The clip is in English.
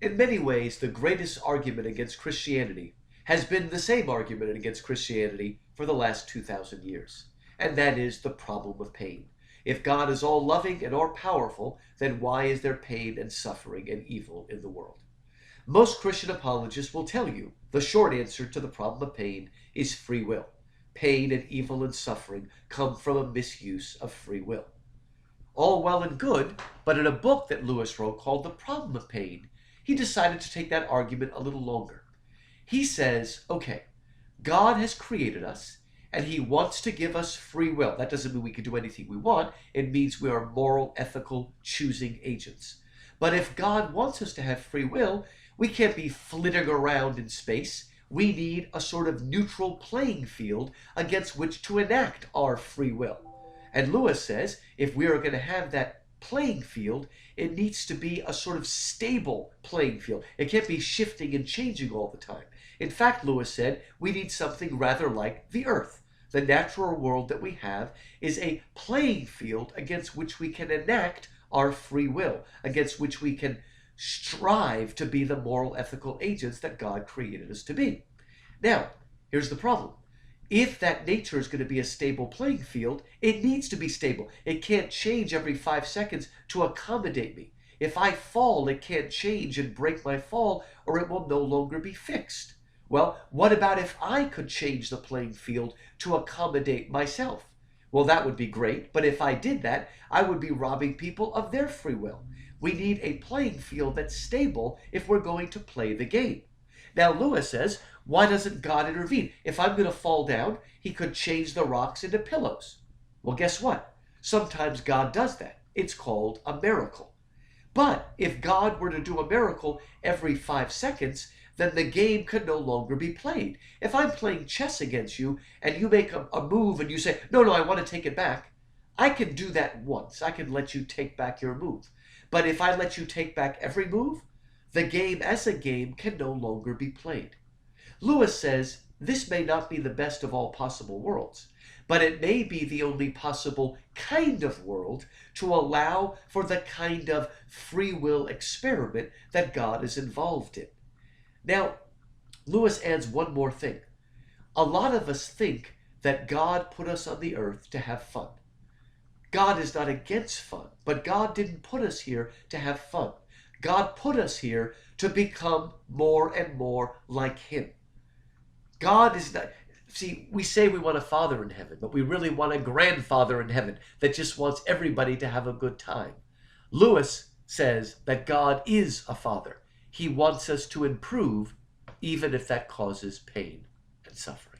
In many ways, the greatest argument against Christianity has been the same argument against Christianity for the last 2,000 years, and that is the problem of pain. If God is all loving and all powerful, then why is there pain and suffering and evil in the world? Most Christian apologists will tell you the short answer to the problem of pain is free will. Pain and evil and suffering come from a misuse of free will. All well and good, but in a book that Lewis wrote called The Problem of Pain, he decided to take that argument a little longer. He says, okay, God has created us, and he wants to give us free will. That doesn't mean we can do anything we want. It means we are moral, ethical, choosing agents. But if God wants us to have free will, we can't be flitting around in space. We need a sort of neutral playing field against which to enact our free will. And Lewis says, if we are going to have that playing field, it needs to be a sort of stable playing field. It can't be shifting and changing all the time. In fact, Lewis said, we need something rather like the Earth. The natural world that we have is a playing field against which we can enact our free will, against which we can strive to be the moral, ethical agents that God created us to be. Now, here's the problem. If that nature is going to be a stable playing field, it needs to be stable. It can't change every 5 seconds to accommodate me. If I fall, it can't change and break my fall, or it will no longer be fixed. Well, what about if I could change the playing field to accommodate myself? Well, that would be great, but if I did that, I would be robbing people of their free will. We need a playing field that's stable if we're going to play the game. Now, Lewis says, why doesn't God intervene? If I'm going to fall down, he could change the rocks into pillows. Well, guess what? Sometimes God does that. It's called a miracle. But if God were to do a miracle every 5 seconds, then the game could no longer be played. If I'm playing chess against you and you make a move and you say, no, I want to take it back, I can do that once. I can let you take back your move. But if I let you take back every move, the game as a game can no longer be played. Lewis says this may not be the best of all possible worlds, but it may be the only possible kind of world to allow for the kind of free will experiment that God is involved in. Now, Lewis adds one more thing. A lot of us think that God put us on the earth to have fun. God is not against fun, but God didn't put us here to have fun. God put us here to become more and more like him. God is not... See, we say we want a father in heaven, but we really want a grandfather in heaven that just wants everybody to have a good time. Lewis says that God is a father. He wants us to improve, even if that causes pain and suffering.